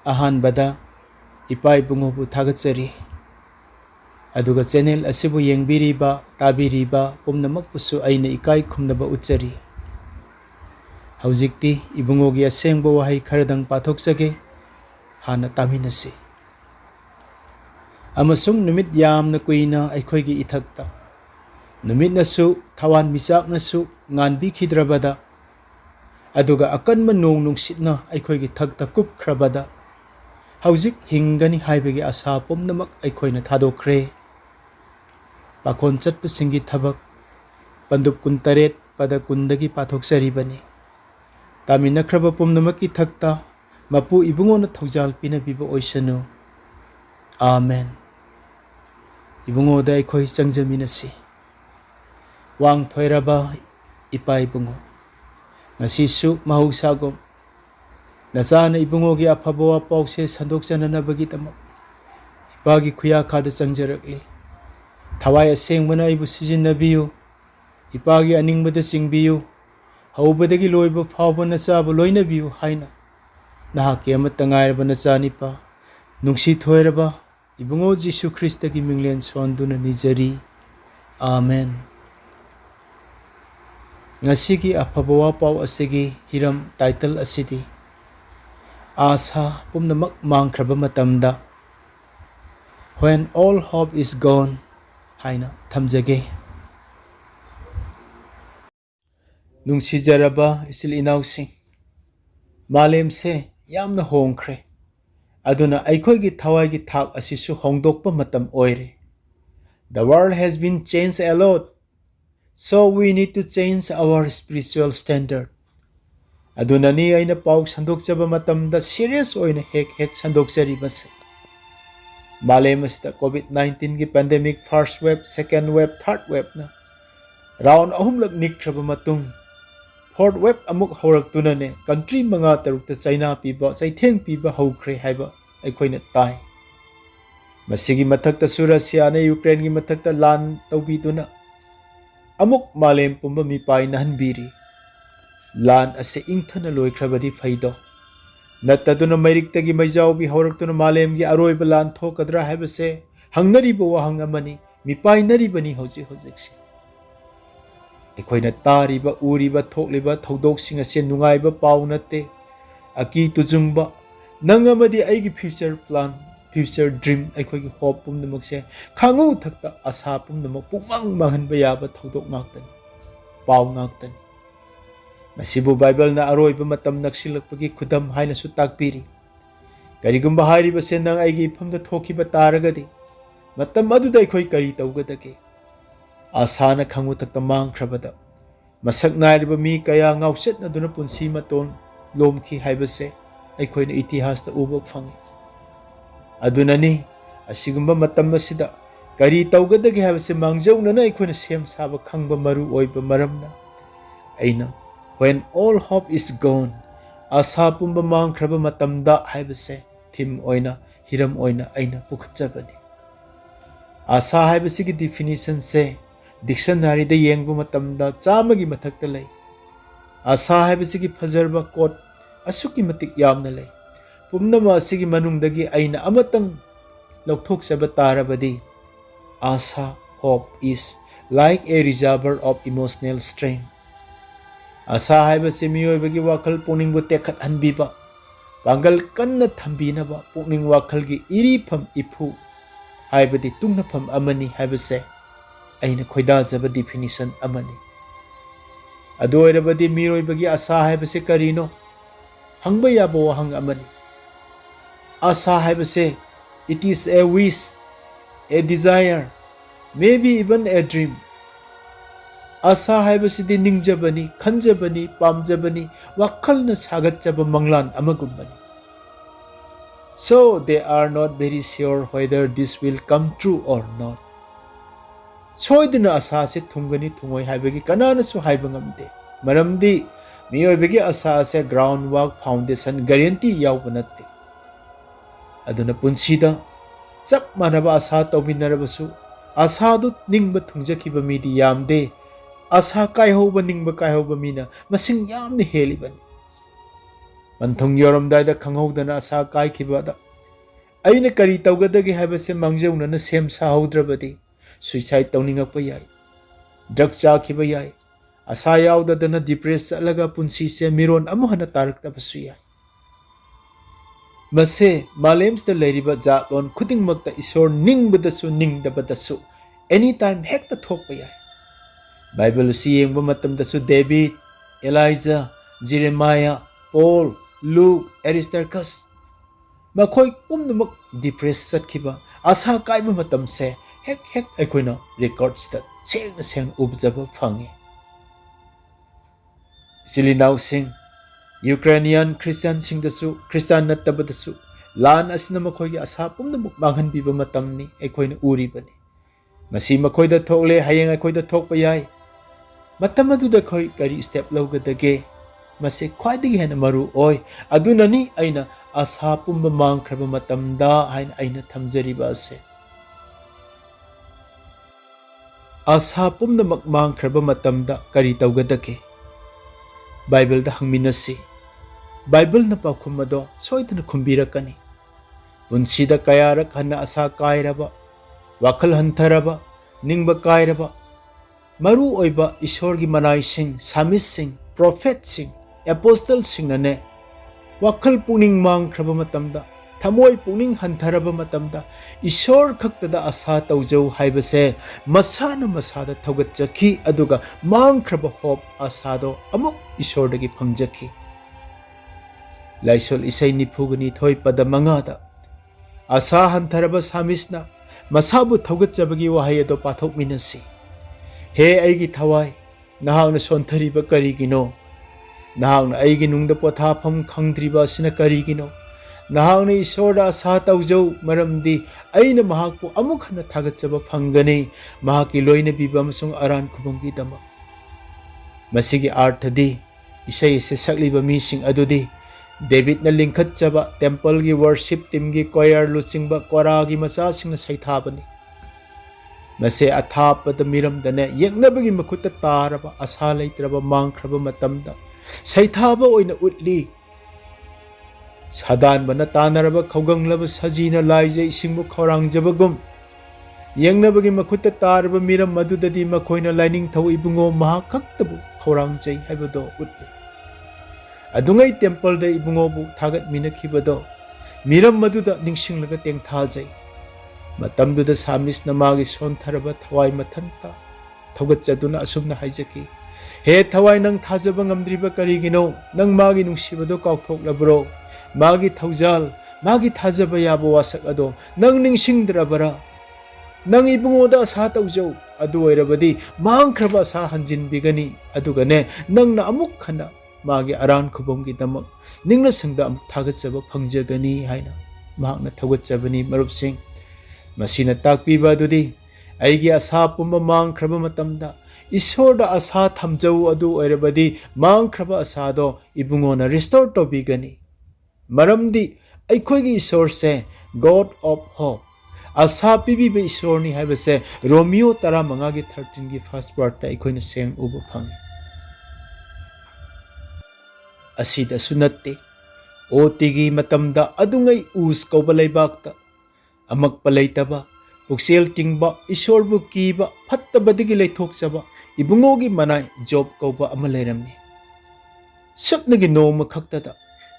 Ahanbada ipai bungobu thagatsari aduga channel asibu yengbiriba tabiriba pumnamakpusu aina ikai khumnaba utsari haujikti ibungogi asengba wahai kharadang pathoksage hana taminasi amasung numit yamna kuina aikhoigi ithakta numit nasu thawan michak nasu nganbi khidrabada aduga akanma nong nungsitna aikhoigi thakta kup khrabada haujik hingani haibagi asa pumnamak aikhoina thadokre pakhon chatpasingi thabak pandup kuntaret pada kundagi pathoksaribani taminakhraba pumnamaki thakta mapu ibungona thaujal pinabiba oisanu amen ibungoda aikhoi changjaminasi wang thoiraba ipai bungo ngasisu mahausagom nachana ibungogi afaba pause sandokjananabagi tamak ipagi khuya khada changjarakli thawai asengmana ibu sijinnabiyu ipagi aningbada chingbiyu haubadagi loiba phawba nachaba loinabiyu haina nahaki amata ngairaba nachanipa nungsi thoiraba ibungo Jisu Kristagi minglen sonduna nijari amen ngasigi afaba paw asigi hiram title asidi asa pumnamak mangkhraba matamda when all hope is gone haina thamjage nungsijaraba isil inausing malemse yamna hongkhre aduna aikhoigi thawaigi thak asisu hongdokpa matam oire the world has been changed a lot so we need to change our spiritual standard aduna ni aina paw sandokjaba matamda serious oina hek sandokjaribase Malemasta COVID-19 ki pandemic first wave, second wave, third wave na round ahumlak nikraba matung fourth wave amuk horak tunane country manga tarukta China piba saitheng piba haukhre haiba aikhoina tai masigi mathakta Russia ne Ukraine gi mathakta lan tawbiduna amuk malem pumba mi pai nahanbiri lan ase ingthana loikrabadi faido Nataduna Mariktagi Majaubi Horaktuna Malem gi Aroiba lan thokadra haibase hangnariba wahang amani mipai naribani hauji hojiksi ekhoina tariba uriba thokliba thodoksinga se nungaiba pau nate aki tujungba nangamadi aigi future plan future dream ekhoigi hope pumnamakse khangu thakta asa pumnamak pumang manghanba yaba thodok ngaktani pau ngaktani Masibu Bible na aroiba matam naksilakpagi khudam haina su takpiri karigumba hairiba se nang aigi iphamda thokiba taragadi matam aduda aikhoi kari tawgadage asana khangu takta mangkhrabada masak nairiba mi kaya ngauchet na duna punsi maton lomki haibase aikhoina itihasta uba phangi adunani asigumba matam asida kari tawgadage haibase mangjaunana aikhoina sem saba khangba maru oiba maramna aina When all hope is gone, asa pumba mangkhraba matamda haibase thim oina hiram oina aina pukhatjabani asa haibase gi definition se dictionary da yengba matamda chamagi mathakta lei asa haibase gi fajarba quote asuki matik yamna lei pumnama asigi manungdagi aina amatang lokthokjaba tarabadi asa hope is like a reservoir of emotional strength asa haibase miyoibagi wakhal pungning tekhat hanbiba pangal kanna thambinaba pungning wakhal gi irifam ipu haibadi tungnafam amani haibase aina khoida jaba definition amani adoirabadi miyoibagi asa haibase karino hangba yaba wahang amani asa haibase it is a wish a desire maybe even a dream asa haibasidi ningjabani khanjabani pamjabani wakhalna sagatjaba manglan amagumbani so they are not very sure whether this will come true or not soidina asa se thungani thungoi haibagi kanana su haiba ngamde maramdi miyoibagi asa se groundwork foundation guarantee yawba natte aduna punsida chap manaba asa tawbinarabasu asa du ningba thungjakiba midi yamde asa kai hoba ningba kai hoba mina masing yamni helibani ꯃꯟꯊꯨꯡ ꯌꯧꯔꯝꯗꯥꯏꯗ ꯈꯪꯍꯧꯗꯅ ꯑꯁꯥ ꯀꯥꯏꯈꯤꯕꯗ ꯑꯩꯅ ꯀꯔꯤ ꯇꯧꯒꯗꯒꯦ ꯍꯥꯏꯕꯁꯦ ꯃꯥꯡꯖꯧꯅꯅ ꯁꯦꯝ ꯁꯥꯍꯧꯗ꯭ꯔꯕꯗꯤ ꯁꯨꯏꯁꯥꯏꯗ ꯇꯧꯅꯤꯡꯉꯛꯄ ꯌꯥꯏ, drug ꯆꯥꯈꯤꯕ ꯌꯥꯏ, ꯑꯁꯥ ꯌꯥꯎꯗꯗꯅ ꯗꯤꯄ꯭ꯔꯦꯁ ꯆꯠꯂꯒ ꯄꯨꯟꯁꯤꯁꯦ ꯃꯤꯔꯣꯟ ꯑꯃꯨꯛ ꯍꯟꯅ ꯇꯥꯔꯛꯇꯕꯁꯨ ꯌꯥꯏ꯫ ꯃꯁꯦ ꯃꯥꯂꯦꯝꯁꯤꯗ ꯂꯩꯔꯤꯕ ꯖꯥꯠꯂꯣꯟ ꯈꯨꯗꯤꯡꯃꯛꯇ ꯏꯁꯣꯔ ꯅꯤꯡꯕꯗꯁꯨ ꯅꯤꯡꯗꯕꯗꯁꯨ ꯑꯦꯅꯤ ꯇꯥꯏꯝ ꯍꯦꯛꯇ ꯊꯣꯛꯄ ꯌꯥꯏ꯫ ꯕꯥꯏꯕꯜ ꯑꯁꯤ ꯌꯦꯡꯕ ꯃꯇꯝꯗꯁꯨ ꯗꯦꯕꯤꯗ, ꯑꯦꯂꯥꯏꯖꯥ, ꯖꯦꯔꯦꯃꯥꯌꯥ, ꯄꯣꯜ, ꯂꯨꯛ, ꯑꯦꯔꯤꯁꯇꯔꯀꯁ ꯃꯈꯣꯏ ꯄꯨꯝꯅꯃꯛ ꯗꯤꯄ꯭ꯔꯦꯁ ꯆꯠꯈꯤꯕ, ꯑꯁꯥ ꯀꯥꯏꯕ ꯃꯇꯝꯁꯦ ꯍꯦꯛ ꯑꯩꯈꯣꯏꯅ ꯔꯦꯀꯣꯔꯗꯁꯇ ꯁꯦꯡꯅ ꯎꯕꯖꯕ ꯐꯪꯉꯤ꯫ ꯏꯆꯤꯜ ꯏꯅꯥꯎꯁꯤꯡ, ꯌꯨꯀ꯭ꯔꯦꯅꯤꯌꯟ ꯈ꯭ꯔꯤꯁꯇꯤꯌꯥꯟꯁꯤꯡꯗꯁꯨ ꯈ꯭ꯔꯤꯁꯇꯤꯌꯥꯟ ꯅꯠꯇꯕꯗꯁꯨ ꯂꯥꯟ ꯑꯁꯤꯅ ꯃꯈꯣꯏꯒꯤ ꯑꯁꯥ ꯄꯨꯝꯅꯃꯛ ꯃꯥꯡꯍꯟꯕꯤꯕ ꯃꯇꯝꯅꯤ ꯑꯩꯈꯣꯏꯅ ꯎꯔꯤꯕꯅꯤ꯫ ꯉꯁꯤ ꯃꯈꯣꯏꯗ ꯊꯣꯛꯂꯦ, ꯍꯌꯦꯡ ꯑꯩꯈꯣꯏꯗ ꯊꯣꯛꯄ ꯌꯥꯏ꯫ ꯃꯇꯝ ꯑꯗꯨꯗ ꯑꯩꯈꯣꯏ ꯀꯔꯤ ꯁ꯭ꯇꯦꯞ ꯂꯧꯒꯗꯒꯦ? ꯃꯁꯤ ꯈ꯭ꯋꯥꯏꯗꯒꯤ ꯍꯦꯟꯅ ꯃꯔꯨ ꯑꯣꯏ꯫ ꯑꯗꯨꯅꯅꯤ ꯑꯩꯅ ꯑꯁꯥ ꯄꯨꯝꯕ ꯃꯥꯡꯈ꯭ꯔꯕ ꯃꯇꯝꯗ ꯍꯥꯏꯅ ꯑꯩꯅ ꯊꯝꯖꯔꯤꯕ ꯑꯁꯦ꯫ ꯑꯁꯥ ꯄꯨꯝꯅꯃꯛ ꯃꯥꯡꯈ꯭ꯔꯕ ꯃꯇꯝꯗ ꯀꯔꯤ ꯇꯧꯒꯗꯒꯦ? ꯕꯥꯏꯕꯜꯗ ꯍꯪꯃꯤꯟꯅꯁꯤ꯫ ꯕꯥꯏꯕꯜꯅ ꯄꯥꯎꯈꯨꯝ ꯑꯗꯣ ꯁꯣꯏꯗꯅ ꯈꯨꯝꯕꯤꯔꯛꯀꯅꯤ꯫ ꯄꯨꯟꯁꯤꯗ ꯀꯌꯥꯔꯛ ꯍꯟꯅ ꯑꯁꯥ ꯀꯥꯏꯔꯕ, ꯋꯥꯈꯜ ꯍꯟꯊꯔꯕ, ꯅꯤꯡꯕ ꯀꯥꯏꯔꯕ ꯃꯔꯨ ꯑꯣꯏꯕ ꯏꯁꯣꯔꯒꯤ ꯃꯅꯥꯏꯁꯤꯡ, ꯁꯥꯃꯤꯁꯁꯤꯡ, ꯄ꯭ꯔꯣꯐꯦꯠꯁꯤꯡ, ꯑꯦꯄꯣꯁꯇꯜꯁꯤꯡꯅꯅꯦ ꯋꯥꯈꯜ ꯄꯨꯛꯅꯤꯡ ꯃꯥꯡꯈ꯭ꯔꯕ ꯃꯇꯝꯗ, ꯊꯃꯣꯏ ꯄꯨꯛꯅꯤꯡ ꯍꯟꯊꯔꯕ ꯃꯇꯝꯗ ꯏꯁꯣꯔ ꯈꯛꯇꯗ ꯑꯁꯥ ꯇꯧꯖꯧ ꯍꯥꯏꯕꯁꯦ ꯃꯁꯥꯅ ꯃꯁꯥꯗ ꯊꯧꯒꯠꯆꯈꯤ, ꯑꯗꯨꯒ ꯃꯥꯡꯈ꯭ꯔꯕ ꯍꯣꯞ ꯑꯁꯥꯗꯣ ꯑꯃꯨꯛ ꯏꯁꯣꯔꯗꯒꯤ ꯐꯪꯖꯈꯤ꯫ ꯂꯥꯏꯁꯣꯜ ꯏꯁꯩ 92 ꯄꯗ 5ꯗ ꯑꯁꯥ ꯍꯟꯊꯔꯕ ꯁꯥꯃꯤꯁꯅ ꯃꯁꯥꯕꯨ ꯊꯧꯒꯠꯆꯕꯒꯤ ꯋꯥꯍꯩ ꯑꯗꯣ ꯄꯥꯊꯣꯛꯃꯤꯟꯅꯁꯤ꯫ ꯍꯦ ꯑꯩꯒꯤ ꯊꯋꯥꯏ, ꯅꯍꯥꯛꯅ ꯁꯣꯟꯊꯔꯤꯕ ꯀꯔꯤꯒꯤꯅꯣ? ꯅꯍꯥꯛꯅ ꯑꯩꯒꯤ ꯅꯨꯡꯗ ꯄꯣꯊꯥꯐꯝ ꯈꯪꯗ꯭ꯔꯤꯕ ꯑꯁꯤꯅ ꯀꯔꯤꯒꯤꯅꯣ? ꯅꯍꯥꯛꯅ ꯏꯁꯣꯔꯗ ꯑꯁꯥ ꯇꯧꯖꯧ, ꯃꯔꯝꯗꯤ ꯑꯩꯅ ꯃꯍꯥꯛꯄꯨ ꯑꯃꯨꯛ ꯍꯟꯅ ꯊꯥꯒꯠꯆꯕ ꯐꯪꯒꯅꯤ, ꯃꯍꯥꯛꯀꯤ ꯂꯣꯏꯅꯕꯤꯕ ꯑꯃꯁꯨꯡ ꯑꯔꯥꯟ ꯈꯨꯕꯝꯒꯤꯗꯃꯛ꯫ ꯃꯁꯤꯒꯤ ꯑꯥꯔꯊꯗꯤ ꯏꯁꯩ ꯑꯁꯤ ꯁꯛꯂꯤꯕ ꯃꯤꯁꯤꯡ ꯑꯗꯨꯗꯤ ꯗꯦꯕꯤꯗꯅ ꯂꯤꯡꯈꯠꯆꯕ ꯇꯦꯝꯄꯜꯒꯤ ꯋꯔshꯤꯞ ꯇꯤꯝꯒꯤ ꯀꯣꯌꯔ ꯂꯨꯆꯤꯡꯕ ꯀꯣꯔꯥꯒꯤ ꯃꯆꯥꯁꯤꯡꯅ ꯁꯩꯊꯥꯕꯅꯤ꯫ ꯃꯁꯤ ꯑꯊꯥꯞꯄꯗ ꯃꯤꯔꯝꯗꯅꯦ ꯌꯦꯛꯅꯕꯒꯤ ꯃꯈꯨꯠꯇ ꯇꯥꯔꯕ, ꯑꯁꯥ ꯂꯩꯇ꯭ꯔꯕ, ꯃꯥꯡꯈ꯭ꯔꯕ ꯃꯇꯝꯗ ꯁꯩꯊꯥꯕ ꯑꯣꯏꯅ ꯎꯠꯂꯤ꯫ ꯁꯥꯗꯥꯟꯕꯅ ꯇꯥꯟꯅꯔꯕ ꯈꯧꯒꯪꯂꯕ ꯁꯖꯤꯅ ꯂꯥꯏꯖ ꯏꯁꯤꯡꯕꯨ ꯈꯧꯔꯥꯡꯖꯕꯒꯨꯝ, ꯌꯦꯡꯅꯕꯒꯤ ꯃꯈꯨꯠꯇ ꯇꯥꯔꯕ ꯃꯤꯔꯝ ꯑꯗꯨꯗꯗꯤ ꯃꯈꯣꯏꯅ ꯂꯥꯏꯅꯤꯡꯊꯧ ꯏꯕꯨꯡꯉꯣ ꯃꯍꯥꯛ ꯈꯛꯇꯕꯨ ꯈꯧꯔꯥꯡꯖꯩ ꯍꯥꯏꯕꯗꯣ ꯎꯠꯂꯤ꯫ ꯑꯗꯨꯉꯩ ꯇꯦꯝꯄꯜꯗ ꯏꯕꯨꯡꯉꯣꯕꯨ ꯊꯥꯒꯠꯃꯤꯟꯅꯈꯤꯕꯗꯣ ꯃꯤꯔꯝ ꯑꯗꯨꯗ ꯅꯤꯡꯁꯤꯡꯂꯒ ꯇꯦꯡꯊꯥꯖꯩ꯫ ꯃꯇꯝꯗꯨꯗ ꯁꯥꯃꯤꯁꯅ ꯃꯥꯒꯤ ꯁꯣꯟꯊꯔꯕ ꯊꯋꯥꯏ ꯃꯊꯟꯇ ꯊꯧꯒꯠꯆꯗꯨꯅ ꯑꯁꯨꯝꯅ ꯍꯥꯏꯖꯈꯤ: ꯍꯦ ꯊꯋꯥꯏ, ꯅꯪ ꯊꯥꯖꯕ ꯉꯝꯗ꯭ꯔꯤꯕ ꯀꯔꯤꯒꯤꯅꯣ? ꯅꯪ ꯃꯥꯒꯤ ꯅꯨꯡꯁꯤꯕꯗꯣ ꯀꯥꯎꯊꯣꯛꯂꯕ꯭ꯔꯣ? ꯃꯥꯒꯤ ꯊꯧꯖꯥꯜ, ꯃꯥꯒꯤ ꯊꯥꯖꯕ ꯌꯥꯕ ꯋꯥꯁꯛ ꯑꯗꯣ ꯅꯪ ꯅꯤꯡꯁꯤꯡꯗ꯭ꯔꯕꯔꯥ? ꯅꯪ ꯏꯕꯨꯡꯉꯣꯗ ꯑꯁꯥ ꯇꯧꯖꯧ, ꯑꯗꯨ ꯑꯣꯏꯔꯕꯗꯤ ꯃꯥꯡꯈ꯭ꯔꯕ ꯑꯁꯥ ꯍꯟꯖꯤꯟꯕꯤꯒꯅꯤ, ꯑꯗꯨꯒꯅꯦ ꯅꯪꯅ ꯑꯃꯨꯛ ꯍꯟꯅ ꯃꯥꯒꯤ ꯑꯔꯥꯟ ꯈꯨꯕꯝꯒꯤꯗꯃꯛ ꯅꯤꯡꯅꯁꯪꯗ ꯑꯃꯨꯛ ꯊꯥꯒꯠꯆꯕ ꯐꯪꯖꯒꯅꯤ ꯍꯥꯏꯅ ꯃꯍꯥꯛꯅ ꯊꯧꯒꯠꯆꯕꯅꯤ꯫ ꯃꯔꯨꯞꯁꯤꯡ, ꯃꯁꯤꯅ ꯇꯥꯛꯄꯤꯕ ꯑꯗꯨꯗꯤ ꯑꯩꯒꯤ ꯑꯁꯥ ꯄꯨꯝꯕ ꯃꯥꯡꯈ꯭ꯔꯕ ꯃꯇꯝꯗ ꯏꯁꯣꯔꯗ ꯑꯁꯥ ꯊꯝꯖꯧ, ꯑꯗꯨ ꯑꯣꯏꯔꯕꯗꯤ ꯃꯥꯡꯈ꯭ꯔꯕ ꯑꯁꯥꯗꯣ ꯏꯕꯨꯡꯉꯣꯅ ꯔꯤꯁꯇꯣꯔ ꯇꯧꯕꯤꯒꯅꯤ꯫ ꯃꯔꯝꯗꯤ ꯑꯩꯈꯣꯏꯒꯤ ꯏꯁꯣꯔꯁꯦ ꯒꯣꯗ ꯑꯣꯐ ꯍꯣꯞ, ꯑꯁꯥ ꯄꯤꯕꯤꯕ ꯏꯁꯣꯔꯅꯤ ꯍꯥꯏꯕꯁꯦ ꯔꯣꯃꯤꯌꯣ 15:13 ꯐꯥꯔꯁ ꯋꯥꯔꯗꯇ ꯑꯩꯈꯣꯏꯅ ꯁꯦꯡ ꯎꯕ ꯐꯪꯏ꯫ ꯑꯁꯤꯗꯁꯨ ꯅꯠꯇꯦ, ꯑꯣꯇꯤꯒꯤ ꯃꯇꯝꯗ ꯑꯗꯨꯉꯩ ꯎꯁ ꯀꯧꯕ ꯂꯩꯕꯥꯛꯇ ꯑꯃꯛꯄ ꯂꯩꯇꯕ, ꯄꯨꯛꯆꯦꯜ ꯇꯤꯡꯕ, ꯏꯁꯣꯔꯕꯨ ꯀꯤꯕ, ꯐꯠꯇꯕꯗꯒꯤ ꯂꯩꯊꯣꯛꯆꯕ ꯏꯕꯨꯡꯉꯣꯒꯤ ꯃꯅꯥꯏ ꯖꯣꯕ ꯀꯧꯕ ꯑꯃ ꯂꯩꯔꯝꯃꯤ꯫ ꯁꯨꯞꯅꯒꯤ ꯅꯣꯡꯃ ꯈꯛꯇꯗ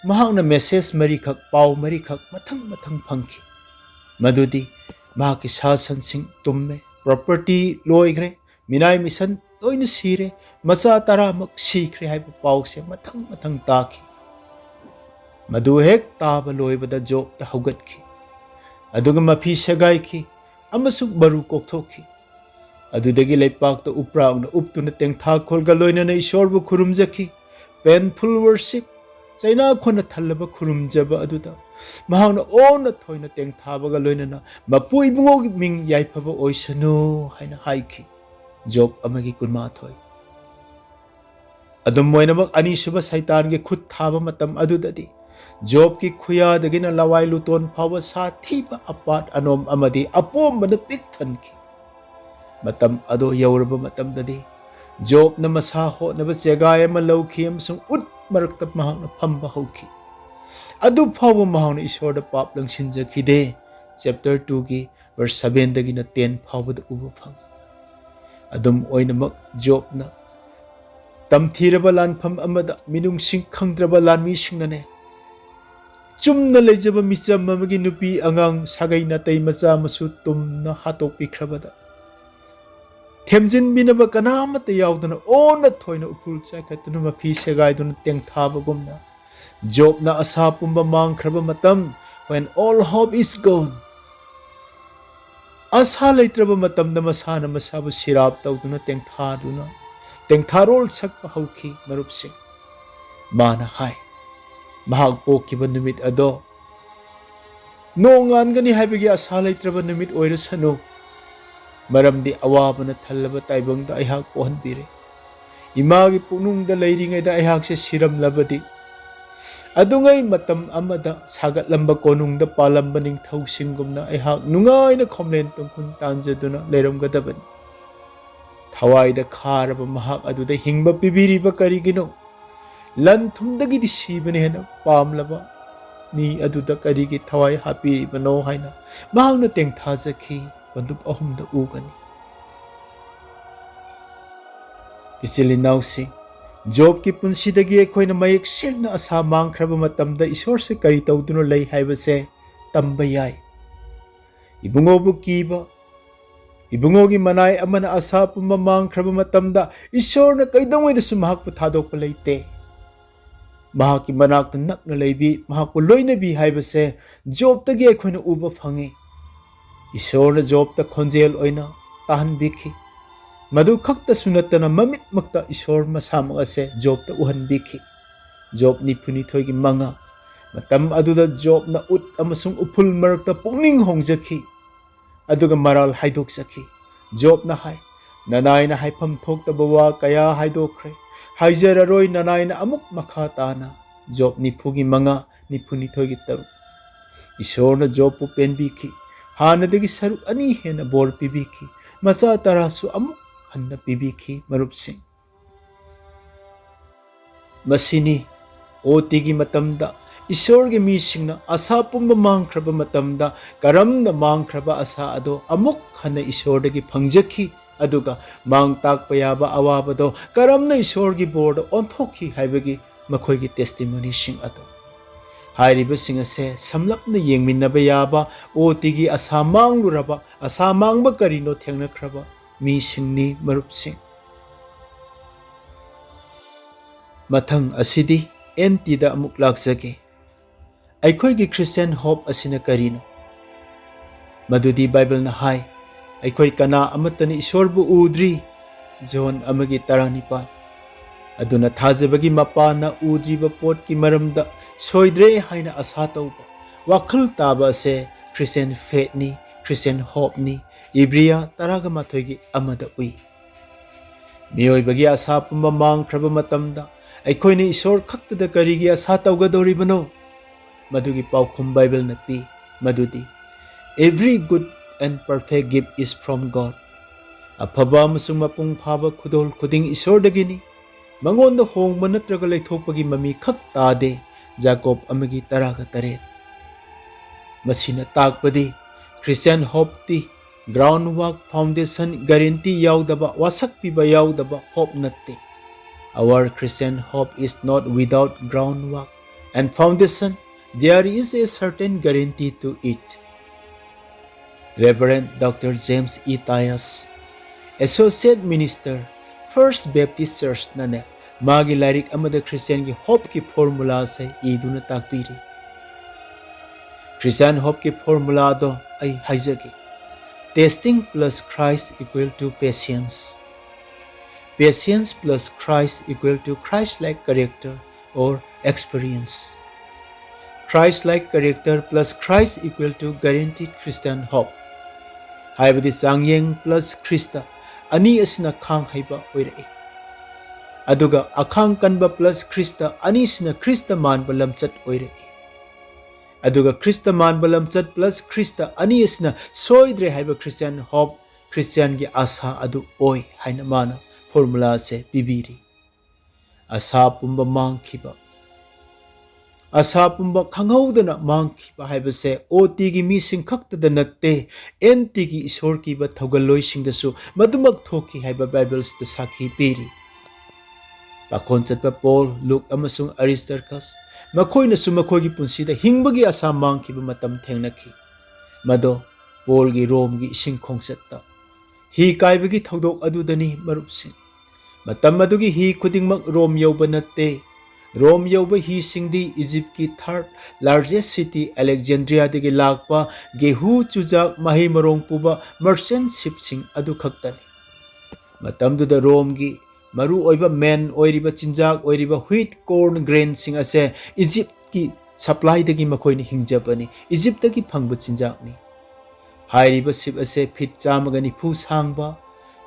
ꯃꯍꯥꯛꯅ ꯃꯦꯁꯦꯖ 3ꯈꯛ, ꯄꯥꯎ 3ꯈꯛ ꯃꯊꯪ ꯐꯪꯈꯤ꯫ ꯃꯗꯨꯗꯤ ꯃꯍꯥꯛꯀꯤ ꯁꯥ ꯁꯟꯁꯤꯡ ꯇꯨꯝꯃꯦ, ꯄ꯭ꯔꯣꯄꯔꯇꯤ ꯂꯣꯏꯈ꯭ꯔꯦ, ꯃꯤꯅꯥꯏ ꯃꯤꯁꯟ ꯂꯣꯏꯅ ꯁꯤꯔꯦ, ꯃꯆꯥ 10ꯃꯛ ꯁꯤꯈ꯭ꯔꯦ ꯍꯥꯏꯕ ꯄꯥꯎꯁꯦ ꯃꯊꯪ ꯇꯥꯈꯤ꯫ ꯃꯗꯨ ꯍꯦꯛ ꯇꯥꯕ ꯂꯣꯏꯕꯗ ꯖꯣꯕꯇ ꯍꯧꯒꯠꯈꯤ, ꯑꯗꯨꯒ ꯃꯐꯤ ꯁꯦꯒꯥꯏꯈꯤ ꯑꯃꯁꯨꯡ ꯃꯔꯨ ꯀꯣꯛꯊꯣꯛꯈꯤ꯫ ꯑꯗꯨꯗꯒꯤ ꯂꯩꯄꯥꯛꯇ ꯎꯄ꯭ꯔꯥꯛꯅ ꯎꯞꯇꯨꯅ ꯇꯦꯡꯊꯥꯈꯣꯜꯒ ꯂꯣꯏꯅꯅ ꯏꯁꯣꯔꯕꯨ ꯈꯨꯔꯨꯝꯖꯈꯤ꯫ ꯄꯦꯟꯐꯨꯜ ꯋꯔship, ꯆꯩꯅꯥꯈꯣꯟꯅ ꯊꯜꯂꯕ ꯈꯨꯔꯨꯝꯖꯕ ꯑꯗꯨꯗ ꯃꯍꯥꯛꯅ ꯑꯣꯟꯅ ꯊꯣꯏꯅ ꯇꯦꯡꯊꯥꯕꯒ ꯂꯣꯏꯅꯅ ꯃꯄꯨ ꯏꯕꯨꯡꯉꯣꯒꯤ ꯃꯤꯡ ꯌꯥꯏꯐꯕ ꯑꯣꯏꯁꯅꯨ ꯍꯥꯏꯅ ꯍꯥꯏꯈꯤ꯫ ꯖꯣꯕ 1:12꯫ ꯑꯗꯨꯝ ꯑꯣꯏꯅꯃꯛ ꯑꯅꯤꯁꯨꯕ ꯁꯩꯇꯥꯟꯒꯤ ꯈꯨꯠ ꯊꯥꯕ ꯃꯇꯝ ꯑꯗꯨꯗꯗꯤ ꯖꯣꯕꯀꯤ ꯈꯨꯌꯥꯗꯒꯤꯅ ꯂꯋꯥꯏ ꯂꯨꯇꯣꯟ ꯐꯥꯎꯕ ꯁꯥꯊꯤꯕ ꯑꯄꯥꯠ ꯑꯅꯣꯝ ꯑꯃꯗꯤ ꯑꯄꯣꯝꯕꯅ ꯄꯤꯛ ꯊꯟꯈꯤ꯫ ꯃꯇꯝ ꯑꯗꯣ ꯌꯧꯔꯕ ꯃꯇꯝꯗꯗꯤ ꯖꯣꯕꯅ ꯃꯁꯥ ꯍꯣꯠꯅꯕ ꯆꯦꯒꯥꯏ ꯑꯃ ꯂꯧꯈꯤ ꯑꯃꯁꯨꯡ ꯎꯠ ꯃꯔꯛꯇ ꯃꯍꯥꯛꯅ ꯐꯝꯕ ꯍꯧꯈꯤ꯫ adu phawa mahang isor da pap langshin jakhide chapter 2 gi verse 7 dagi na 10 phawa da uba phang adum oinamak job na tamthiraba lanpham amada minung sing khangdraba lanmi singnane chumna lejaba micham amagi nupi angang sagai na tai macha masu tumna hatok pikhrabada themjin binaba kanamata yaudana ona thoina upul chakatuna mafi segaiduna tengthaba gumna job na asa pumba mangkhraba matam when all hope is gone asa leitraba matam na masana masabu sirap tauduna tengtharol sakpa hauki marupsing mana hai mahag pokiba numit ado nongan gani haibagi asa leitraba numit oirasanu maramdi awabana thallaba taibangda aihak pohanpire imagi punungda leiringaida aihak se siramlabadi adungai matam amada sagatlamba konungda palamba ningthau singumna aihak nungaina khomlen tungkun tanjaduna leiramgadabani thawaida kharaba mahak aduda hingba pibiriba karigino lan thumdagi di sibane hena pamlaba ni aduda karigi thawai hapiriba no haina mahakna tengthajaki bandup ahumda ugani isilinaw sing job ki punsidagi ekhoina mayek sengna asa mangkhraba matamda isor se kari tawduno lei haibase tamba yai ibungo bu kiba ibungo gi manai amana asa pumba mangkhraba matamda isor na kaidangoi da sumahak pu thadok pa leite mahak ki manak ta nakna leibi mahak pu loina bi haibase job tagi ekhoina uba phangi isor na job ta khonjel oina tahan bikhi madu khakta sunatana mamit makta isor masama ase job ta uhan bikhi job ni phuni thoi gi manga matam aduda job na ut amasung upul marakta pungning hongjakhi aduga maral haidok sakhi job na hai nanai na haifam thokta bawa kaya haidokre haijara roi nanai na amuk makha tana job ni phugi manga ni phuni thoi gi taru isor na job pu pen bikhi hanadagi saruk ani hena bor pibiki masa tarasu amuk hanna pibiki marupsing masini otigi matamda isorgi misingna asa pumba mangkhraba matamda karamna mangkhraba asa ado amuk hanna isordagi phangjakhi aduga mang takpa yaba awabado karamna isorgi bordo onthokhi haibagi makhoigi testimony sing ado hairiba singase samlapna yengminnaba yaba otigi asamang luraba asamangba karino thengnakraba mi singni marup sing mathang asidi enti da amuk laksake aikhoigi christian hope asina karino madudi bible na hai aikhoi kana amatani isorbu udri john amagi taranipan aduna thajabagi mapana udriba pot ki maramda soidre haina asa tauba wakhal taba se christian faith ni christian hope ni ibria taraga mathoigi amada ui mioi bagi asa pumba mangkhraba matamda aikhoini isor khaktada karigi asa taugadoribano madugi paukhum bible na pi madudi every good and perfect gift is from god aphaba amasung mapung phaba khudol khuding isor dagini mangonda hongba natraga leithokpagi mami khak tade jacob amagi taraga tare masina takpadi christian hope ti groundwork foundation guarantee yaudaba wasak piba yaudaba hope natte our christian hope is not without groundwork and foundation there is a certain guarantee to it reverend dr james e tyas associate minister first baptist church nane magi lairik amada christian gi hope ki formula se iduna takpiri christian hope ki formula do ai haijagi testing plus Christ equal to patience. Patience plus Christ equal to Christ-like character or experience. Christ-like character plus Christ equal to guaranteed Christian hope. Haibadi sangyeng plus Christa ani asina khang haiba oirai. Aduga akhang kanba plus Christa ani asina Christa manba lamchat oirai. aduga Krista man balamchat plus Krista ani isna soidre haiba Christian hope Christian gi asa adu oi haina mana formula se bibiri asa pumba mangkhiba ꯑꯁꯥ ꯄꯨꯝꯕ ꯈꯪꯍꯧꯗꯅ ꯃꯥꯡꯈꯤꯕ ꯍꯥꯏꯕꯁꯦ ꯑꯣꯇꯤꯒꯤ ꯃꯤꯁꯤꯡ ꯈꯛꯇꯗ ꯅꯠꯇꯦ ꯑꯦꯟꯇꯤꯒꯤ ꯏꯁꯣꯔ ꯀꯤꯕ ꯊꯧꯒꯜꯂꯣꯏꯁꯤꯡꯗꯁꯨ ꯃꯗꯨꯃꯛ ꯊꯣꯛꯈꯤ ꯍꯥꯏꯕ ꯕꯥꯏꯕꯜꯁꯇ ꯁꯥꯈꯤ ꯄꯤꯔꯤ꯫ ꯄꯥꯈꯣꯟ ꯆꯠꯄ ꯄꯣꯜ, ꯂꯨꯛ ꯑꯃꯁꯨꯡ ꯑꯔꯤꯁꯇꯔꯀꯁ ꯃꯈꯣꯏꯅꯁꯨ ꯃꯈꯣꯏꯒꯤ ꯄꯨꯟꯁꯤꯗ ꯍꯤꯡꯕꯒꯤ ꯑꯁꯥ ꯃꯥꯡꯈꯤꯕ ꯃꯇꯝ ꯊꯦꯡꯅꯈꯤ꯫ ꯃꯗꯣ ꯄꯣꯜꯒꯤ ꯔꯣꯝꯒꯤ ꯏꯁꯤꯡ ꯈꯣꯡꯆꯠꯇ ꯍꯤ ꯀꯥꯏꯕꯒꯤ ꯊꯧꯗꯣꯛ ꯑꯗꯨꯗꯅꯤ ꯃꯔꯨꯞꯁꯤꯡ꯫ ꯃꯇꯝ ꯑꯗꯨꯒꯤ ꯍꯤ ꯈꯨꯗꯤꯡꯃꯛ ꯔꯣꯝ ꯌꯧꯕ ꯅꯠꯇꯦ꯫ ꯔꯣꯝ ꯌꯧꯕ ꯍꯤꯁꯤꯡꯗꯤ ꯏꯖꯤꯞꯀꯤ ꯊꯥꯔꯗ ꯂꯥꯔꯖꯦꯁ ꯁꯤꯇꯤ ꯑꯂꯦꯛꯖꯦꯟꯗ꯭ꯔꯤꯌꯥꯗꯒꯤ ꯂꯥꯛꯄ ꯒꯦꯍꯨ ꯆꯨꯖꯥꯛ ꯃꯍꯩ ꯃꯔꯣꯡ ꯄꯨꯕ ꯃꯔꯆꯦꯟꯠ ꯁꯤꯞꯁꯤꯡ ꯑꯗꯨ ꯈꯛꯇꯅꯤ꯫ ꯃꯇꯝꯗꯨꯗ ꯔꯣꯝꯒꯤ ꯃꯔꯨ ꯑꯣꯏꯕ ꯃꯦꯟ ꯑꯣꯏꯔꯤꯕ ꯆꯤꯟꯖꯥꯛ ꯑꯣꯏꯔꯤꯕ ꯋꯤꯠ, ꯀꯣꯔꯟ, ꯒ꯭ꯔꯦꯟꯁꯤꯡ ꯑꯁꯦ ꯏꯖꯤꯞꯀꯤ ꯁꯄ꯭ꯂꯥꯏꯗꯒꯤ ꯃꯈꯣꯏꯅ ꯍꯤꯡꯖꯕꯅꯤ, ꯏꯖꯤꯞꯇꯒꯤ ꯐꯪꯕ ꯆꯤꯟꯖꯥꯛꯅꯤ꯫ ꯍꯥꯏꯔꯤꯕ ꯁꯤꯞ ꯑꯁꯦ ꯐꯤꯠ 190 ꯁꯥꯡꯕ,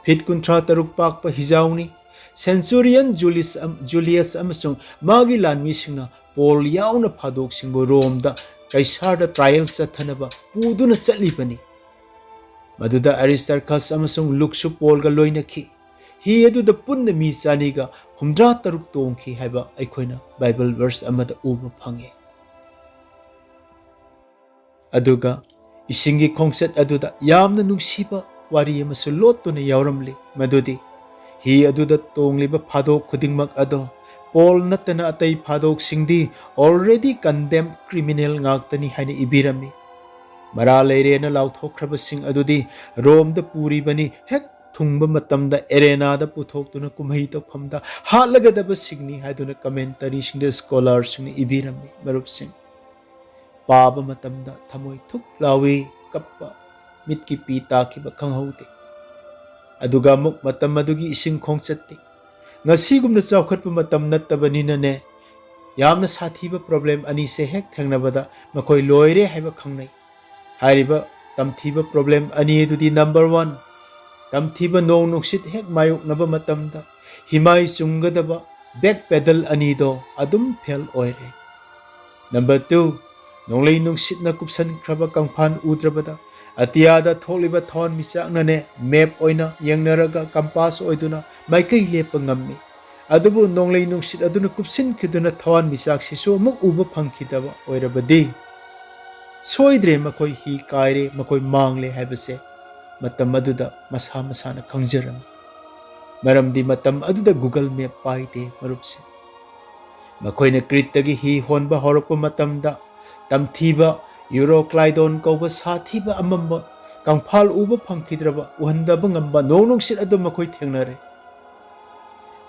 ꯐꯤꯠ 33 ꯄꯥꯛꯄ ꯍꯤꯖꯥꯎꯅꯤ꯫ ꯁꯦꯟꯆꯨꯔꯤꯌꯟ ꯖꯨꯂꯤꯌꯁ ꯑꯃꯁꯨꯡ ꯃꯥꯒꯤ ꯂꯥꯟꯃꯤꯁꯤꯡꯅ ꯄꯣꯜ ꯌꯥꯎꯅ ꯐꯥꯗꯣꯛꯁꯤꯡꯕꯨ ꯔꯣꯝꯗ ꯀꯩꯁꯥꯔꯗ ꯇ꯭ꯔꯥꯏꯌꯦꯜ ꯆꯠꯊꯅꯕ ꯄꯨꯗꯨꯅ ꯆꯠꯂꯤꯕꯅꯤ꯫ ꯃꯗꯨꯗ ꯑꯔꯤꯁꯇꯔꯀꯁ ꯑꯃꯁꯨꯡ ꯂꯨꯛꯁꯨ ꯄꯣꯜꯒ ꯂꯣꯏꯅꯈꯤ꯫ हि अदुदा पुन्ना मी चानीगा 63 तोंखी हाइबा अखोइना बाइबल वर्स अमदा उबा फंगे। अदुगा इसिंगी खोंगसत अदुदा यामना नुंगसीबा वारी अमसु लोत्तुना यावरमली। मदुदी हि अदुदा तोंगलिबा फादोक खुदिंगमक अदो पोल नत्तना अतै फादोक सिंगदी already condemn criminal ngaktani haina ibirami। मरा लेरेना लाउथोख्रबसिंग अदुदी रोमदा पूरीबनी हेक थुंगबा मतमदा एरेनादा पुथोक्तुना कुमही तोफमदा हालगदबा सिंगनी हाइदुना कमेंटरी सिंगदे स्कॉलर सिंगनी इबिरमी। मरुपसिंग पाबा मतमदा थमोय थुक लावी कप्पा मिटकी पी ताखिबा खंगहौदे। अदुगा मुक मतम अदुगी इसिंग खोंगचत्ती ngasiगुमना चावखतबा मतम नत्तबनिनने यामना साथीबा प्रॉब्लम अनि से हेक थेंगनबदा मखोय लोयरे हाइबा खंगनै। हाइरिबा तमथीबा प्रॉब्लम अनि दुदी नंबर 1 तमथीबा नोंग नुंगसित हेक मायोकनबा मतमदा हिमाई चुंगदबा बैक पेडल अनि दो अदुम फेल ओइरे। नंबर 2 नोंगलै नुंगसितना कुपसनख्रबा कंफान उद्रबदा अतियादा थोलिबा थौन मिचाकनने मैप ओइना यंगनरगा कंपास ओइदुना माइकै लेपा ngамmi। अदुबु नोंगलै नुंगसित अदुना कुपसिनखिदुना थौन मिचाकसिसु अमुक उबा फंखिदबा ओइरबदी सोइद्रे मखोय हि कायरे मखोय मांगले हाइबसे मतम अदुदा मसा मसाना खंगजरमी। मरमदी मतम अदुदा गूगल मैप पाइते मरुपसे। मखोयने क्रीतगी हि होनबा हौरकपा मतमदा तमथीबा यूरोक्लाइडोन कौबा साथीबा अमम्बा कंफाल उबा फंखिद्रबा उहंदबा ngamba नोंगसित अदु मखोय थेंगनरे।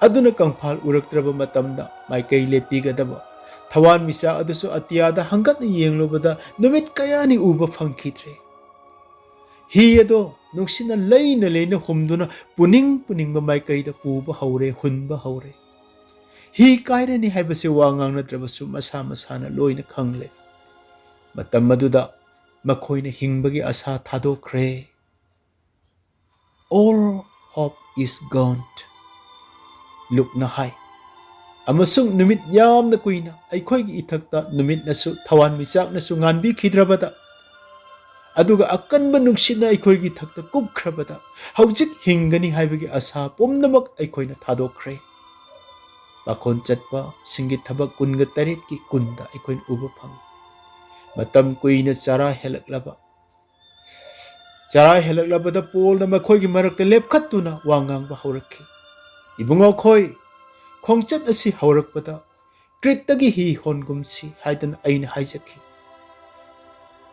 अदुना कंफाल उरक्त्रबा मतमदा माइकै लेपिगदबा थवान मिसा अदुसु अतियादा हंगतना येंगलोबदा नुमित कयानी उबा फंखिद्रे। हि अदो नुंगसिना लैना लैना हुमदुना पुनिंग पुनिंगबा माइकैदा पुबा हौरे हुनबा हौरे। हि कायरनी हाइबसे वांगांग नत्रबसु मसा मसाना लोइना खंगले। मतम अदुदा मखोइना हिंबगी आशा थादोख्रे। All hope is gone लुकना hi. अमसुंग नुमित यामना कुइना अखोइगी इथक्ता नुमितनसु थवान मिचाकनसु nganbi खिद्रबदा अदुगा अकनबा नुंगसिना अखोइगी थक्ता कुबख्रबदा हौजिक हिंगनी हाइबगी आशा पुमनमक अखोइना थादोख्रे। पाखोन चटपा सिंगी थबक 29 की कुंदा अखोइन उबा फंग। मतम कुइना चारा हेलकलबदा पोलना मखोइगी मरकता लेपखत्तुना वांगांगबा हौरखी। इबुंगो खोय खोंगचत असि हौरकपदा क्रितगी हि होनगुमसी हाइदना अइना हाइजखी।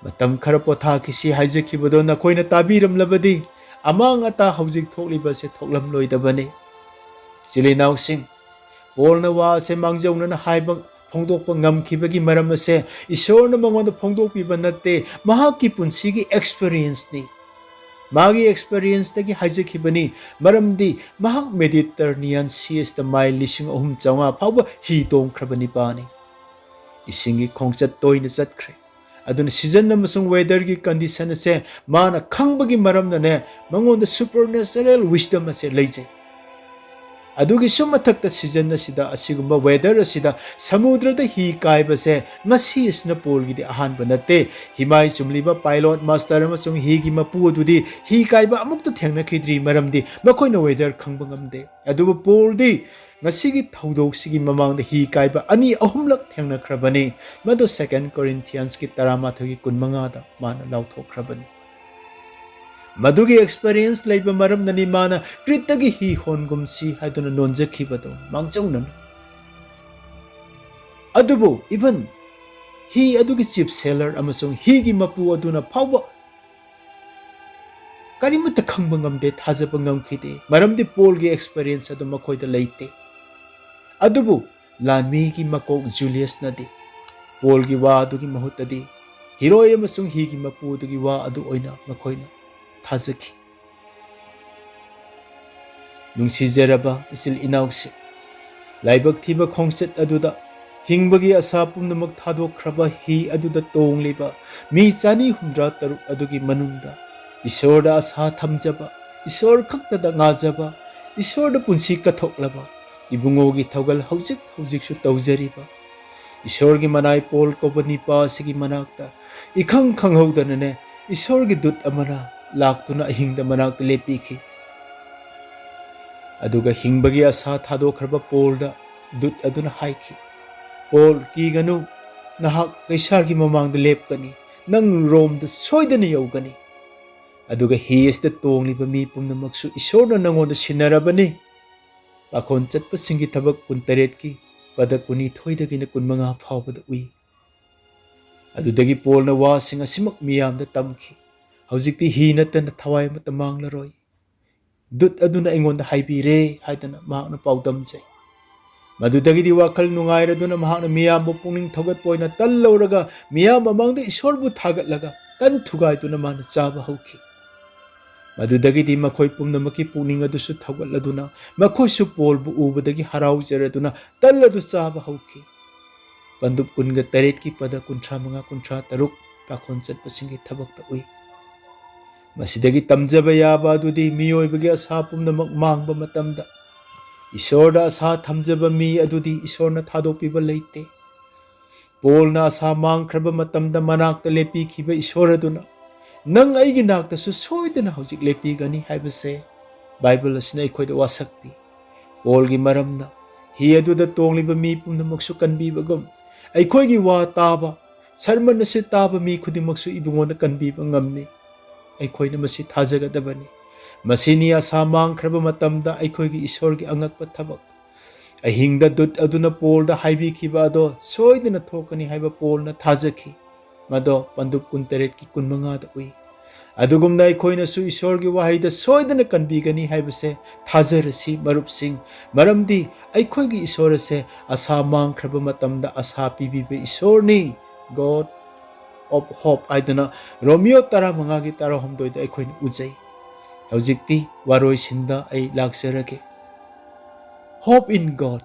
मतम खर पोथाखिसि हाइजखिबदो नखोइना ताबिरमलबदी अमांग अता हौजिक थोकलिबसे थोकलमलोइदबने। चिलिनाउसिंग पोलना वासे मांगजौनना हाइबा फोंदोकपा ngамखिबगी मरम असे ईश्वरना मंगोंदा फोंदोकपिबा नत्ते महाकी पुंसिगी एक्सपीरियंसनी। मागी एक्सपीरियंस तगी हाइजखिबनी मरमदी महाक मेडिटरेनियन सीएसता माइल 3,500 फावबा हि तोंख्रबनी पानी। इसिंगी खोंगचत तोइना चतख्रे। अदुना सीजन अमसुंग वेदर की कंडीशन असे माना खंगबगी मरमनने मंगोंदा सुपरनेचुरल विजडम असे लैजे। ꯑꯗꯨꯒꯤ ꯁꯨꯝ ꯃꯊꯛꯇ ꯁꯤꯖꯟ ꯑꯁꯤꯗ ꯑꯁꯤꯒꯨꯝꯕ ꯋꯦꯗꯔ ꯑꯁꯤꯗ ꯁꯃꯨꯗ꯭ꯔꯗ ꯍꯤ ꯀꯥꯏꯕꯁꯦ ꯉꯁꯤ ꯑꯁꯤꯅ ꯄꯣꯜꯒꯤꯗꯤ ꯑꯍꯥꯟꯕ ꯅꯠꯇꯦ ꯍꯤꯃꯥꯏ ꯆꯨꯝꯂꯤꯕ ꯄꯥꯏꯂꯣꯠ ꯃꯥꯁꯇꯔ ꯑꯃꯁꯨꯡ ꯍꯤꯒꯤ ꯃꯄꯨ ꯑꯗꯨꯗꯤ ꯍꯤ ꯀꯥꯏꯕ ꯑꯃꯨꯛꯇ ꯊꯦꯡꯅꯈꯤꯗ꯭ꯔꯤ ꯃꯔꯝꯗꯤ ꯃꯈꯣꯏꯅ ꯋꯦꯗꯔ ꯈꯪꯕ ꯉꯝꯗꯦ ꯑꯗꯨꯕꯨ ꯄꯣꯜꯗꯤ ꯉꯁꯤꯒꯤ ꯊꯧꯗꯣꯛꯁꯤꯒꯤ ꯃꯃꯥꯡꯗ ꯍꯤ ꯀꯥꯏꯕ ꯑꯅꯤ ꯑꯍꯨꯝꯂꯛ ꯊꯦꯡꯅꯈ꯭ꯔꯕꯅꯤ ꯃꯗꯨ 2 Corinthians 12:15ꯗ ꯃꯥꯅ ꯂꯥꯎꯊꯣꯛꯈ꯭ꯔꯕꯅꯤ मधुगी एक्सपीरियंस लेबा मरमननी माना क्रितगी ही होनगुमसी हाइदुना नोंजखिबदो मांगजौनन अदुबो इवन ही अदुगी चीफ सेलर अमसुंग हीगी मपु अदुना फावबा करिमत खंगबा ngamde थाजबा ngamखिदे मरमदि पोलगी एक्सपीरियंस अदु मखोइदा लेते अदुबो लानमीगी मकोक जूलियस नदी पोलगी वा अदुगी महुतदी हीरोय अमसुंग हीगी मपु अदुगी वा अदु ओइना मखोइना थाजखि नुंसीजरबा इसिल इनाउसे लाइबक थिबा खोंचत अदुदा हिंबगी असा पुमनमक थादोखरबा ही अदुदा तोंगलिबा मी चानी हुमद्रा तरुक अदुगी मनुंगदा ईश्वरदा आसा थमजबा ईश्वर खक्तदा ngaजबा ईश्वरदा पुंसी कथोकलबा इबुंगोगी थौगल हौजिक हौजिकसु तौजरिबा ईश्वरगी मनाई पोल कोबनी पासिगी मनाक्ता इखंग खंगहौदनने ईश्वरगी दूत अमना लाक्तुना अहिंगदा मनाक्ता लेपीखि अदुगा हिंबगी आसा थादोखरबा पोलदा दूत अदुना हाइखि पोल कीगनु नहाक कैसारगी ममांगदा लेपकनी नंग रोमदा सोइदना यौगनी अदुगा हियसदा तोंगलिबा मी पुमनमक्सु ईश्वरना नंगोंदा सिनरबनी पाखोन चटपा सिंगी थबक 19 की पद 19 कुनमंगा फावबदा उई अदुदगी पोलना वासिंग असिमक मियामदा तमखि हौजिकति ही नतना थवाई मत मांगलरोय दूत अदुना अइंगोंदा हाइबिरे हाइदना महाकना पाउदमजै मदुदगिदी वाखल नुंगाइरदुना महाकना मियामबु पुंगनिंग थौगतपोइना तल लौरगा मियाम ममांगदा ईश्वरबु थागतलगा तन थुगाइदुना माना चाबा हौखि मदुदगिदी मखोइ पुमनमकी पुंगनिंग अदुसु थौगतलदुना मखोइसु पोलबु उबदगी हराउजरदुना तल अदु चाबा हौखि पंदुप 19 की पद 35-36 पाखोन चटपसिंगी थबकता उई मसिदगी तमजबा याबा अदुदी मियोइबगी आसा पुमनमक मांगबा मतमदा ईश्वरदा आसा थमजबा मी अदुदी ईश्वरना थादोपिबा लेते पोलना आसा मांगख्रबा मतमदा मनाक्ता लेपीखिबा ईश्वर अदुना नंग अइगी नाक्तसु सोइदना हौजिक लेपीगनी हाइबसे बाइबल असना अखोइदा वासकपि पोलगी मरमना ही अदुदा तोंगलिबा मी पुमनमकसु कनबीबगम अखोइगी वा ताबा सरमन असे ताबा मी खुदिमकसु इबुंगोना कनबीबा ngамni अखोइना मसी थाजगदबनी मसीनी आसा मांगख्रबा मतमदा अखोइगी ईश्वरगी अंगकपा थबक अहिंगदा दूत अदुना पोलदा हाइबीखिबा अदो सोइदना थोकनी हाइबा पोलना थाजखि मदो पंदुप 19 की 15 दा उई अदुगुमना अखोइनासु ईश्वरगी वाहैदा सोइदना कनबीगनी हाइबसे थाजरसी मरुपसिंग मरमदी अखोइगी ईश्वरसे आसा मांगख्रबा मतमदा आसा पीबीबे ईश्वरनी गॉड ऑफ होप आइदना रोमियो 15 की 19 दा अखोइना उजै हौजिकती वारोइसिंदा आई लाक्सरगे होप इन गॉड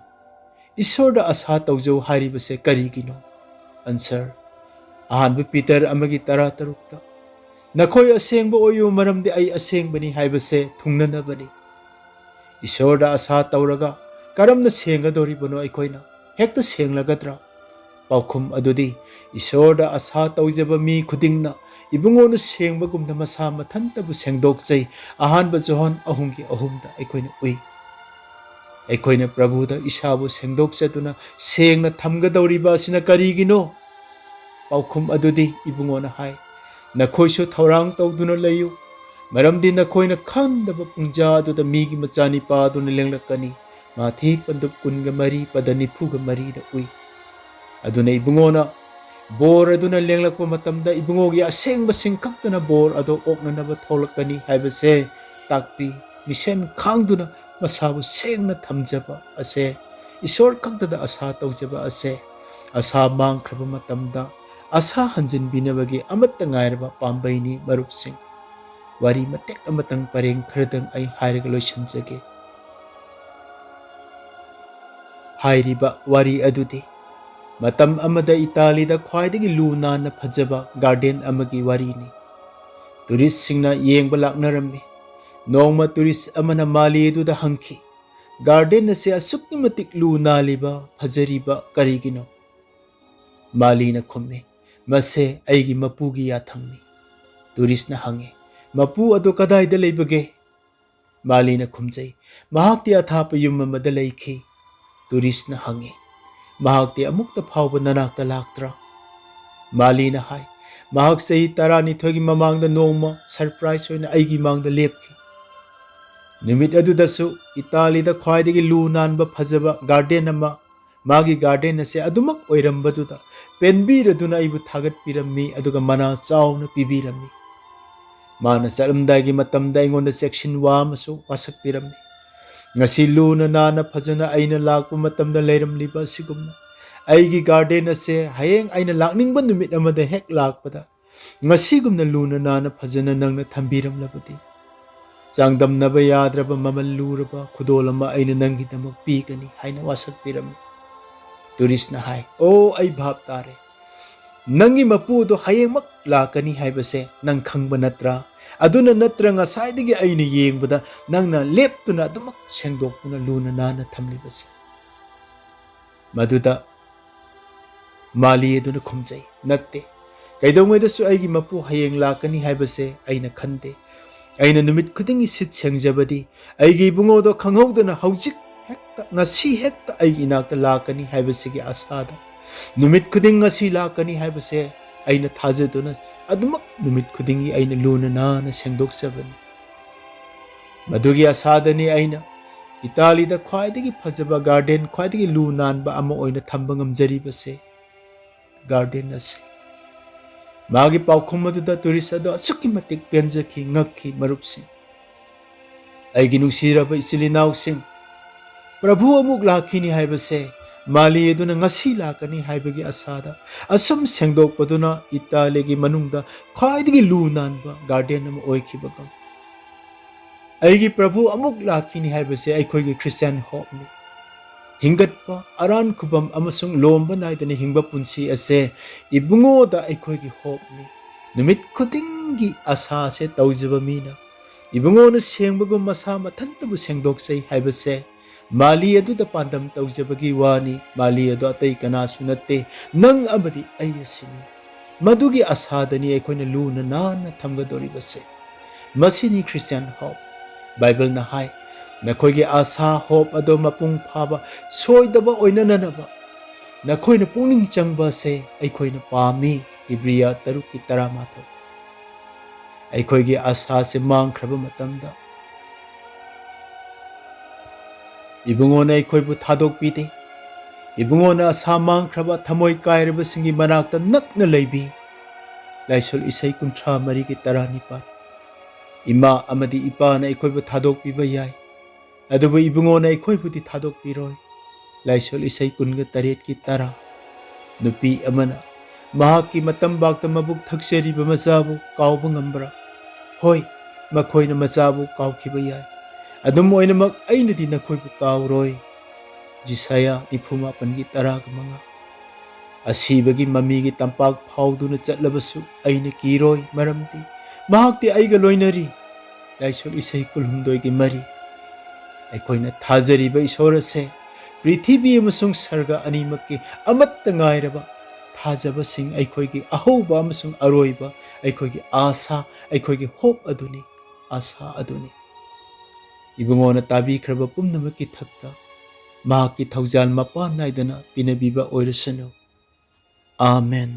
ईश्वरदा आसा तौजौ हारिबसे करिगिनो आंसर अहानबे पीटर अमगी 13 नखोय असेंगबो ओयु मरमदि आई असेंगबनी हाइबसे थुंगननबनी ईश्वरदा आसा तौरगा करमना सेंगदोरिबनो अखोइना हेक्ता सेंगलगद्रा पाउखुम अदुदी ईश्वरदा आसा तौजबा मी खुदिंगना इबुंगोना सेंगबगुमदा मसा मथंतबु सेंगदोकजै अहानबा जोहन अहुंगी अहुमदा अखोइना उई अखोइना प्रभुदा इसाबु सेंगदोकजदुना सेंगना थमगदौरिबा सिना करिगिनो पाउखुम अदुदी इबुंगोना हाय नखोइसु थौरांग तौदुना लयु मरमदि नखोइना खंदबा पुंजा अदुदा मीगी मचानी पादुना लेंगलकनी माथि पंदुप 19 पद 94 दा उई अदुना इबुंगोना बोर अदुना लेंगलकपा मतमदा इबुंगोगी असेंगबा सिंखक्तना बोर अदो ओकननबा थोलकनी हाइबसे ताकपी मिशन खांगदुना मसाबु सेंगना थमजबा असे ईश्वर खक्तदा आसा तौजबा असे आसा मांगख्रबा मतमदा आसा हंजिनबिनबगी अमत्ता ngairaba पाम्बैनी मरुपसिंग वारी मतेक अमतंग परेंग खरदंग आई हाइरगा लोइसनजगे हाइरिबा वारी अदुदी मतम अमदा इतालीदा ख्वाइदगी लूनाना फजबा garden अमगी वारीनी tourist सिंगना येंगबा लाकनरम्मी Nongma tourist Amna Mali अदुदा हंखी garden ase asukni matik lu naliba phajariba karigino mali na khumme mase aigi mapugi yathangni tourist na hange mapu ado kadai da leibage mali na khumjai mahakti athapa yum amada leikhi tourist na hange mahakti amukta phawba nanakta laktra mali na hai mahak sei tarani thogi mamangda noma surprise hoina aigi mangda lepki numit adudasu Italy da khwaidagi lu nanba phajaba garden ama magi garden ase adumak oirambaduda penbiraduna ibu thagat pirammi aduga mana chauna pibirammi mana saramdagi matamda ingonda section wa masu wasak pirammi ngasi lu na nana phajana aina lakpa matamda leiramliba sigumna aigi garden ase hayeng aina lakningba numit amada hek lakpada ngasigumna lu na nana phajana nangna thambiramlabadi Changdamnaba yadraba mamal luraba khudolama aina nangidamak pigani haina wasak piram tourist na hai o ai bhab tare nangi mapu do hayemak lakani haibase nang khangba natra aduna natra nga saidigi aina yengbada nangna leptuna adumak sengdoktuna luna nana thamlibase maduda mali aduna khumjai natte kaidongwaidasu aigi mapu hayeng lakani haibase aina khande aina numit khudingi sit sengjabadi aigi bungodo khanghaudana haujik hekta ngasi hekta aigi inakta lakani haibasigi asada numit khuding ngasi lakani haibase aina thajaduna adumak numit khudingi aina luna nana sengdoksabani madugi asadani aina Italy da khwaidagi phajaba garden khwaidagi lu nanba ama oina thamba ngamjaribase garden ase Magi paukhum aduda tourist ado asukki matik penjaki ngakki marupsing aigi nungsiraba isilinaw sing Prabhu amuk lakhini haibase mali aduna ngasi lakani haibagi asada asum sengdokpaduna Italygi manungda khwaidagi lu nanba garden ama oikhibaga aigi Prabhu amuk lakhini haibase aikhoigi Christian hope ni Hingatpa aran kubam amasung lomba naidana hingba punsi ase ibungo da aikhoigi hope ni numit khudingi asa se tawjaba mina ibungo na sengbagum masa mathantabu sengdoksai haibase mali adu da pandam tawjabagi wani mali adu atai kana sunatte nang amadi ayasini madugi asadani aikhoina luna nana thamgadori base masini Christian hope Bible na hai Nakhoigi asa hope ado mapung phaba soidaba oinananaba nakhoina pungning changba se aikhoina pami Hebreya 3:13 aikhoigi asa se mangkhraba matamda ibungona aikhoibu thadok pide ibungona asa mangkhraba thamoi kairaba singi manakta nakna leibi laisol isai 13:12 ima amadi ipana aikhoibu thadok piba yai adubu ibungona aikhoibudi thadok piroi laisol isai 18:10 nupi amana mahaki matambakta mabuk thaksariba masabu kauba ngambra hoi makhoina masabu kaukhiba yai adum oinamak ainadi nakhoibu kauroi Jisaya 19:10 asibagi mamigi tampak phauduna chatlabasu aina kiroi maramti mahakti aiga loinari laisol isai 12:3 aikhoina thajariba isora se prithibi amasung sarga animakki amatta ngairaba thajaba sing aikhoigi ahoba amasung aroiba aikhoigi asa aikhoigi hope aduni asa aduni ibungona tabi khraba pumnamakki thakta mahakki thaujal mapa naidana pinabiba oirasanu amen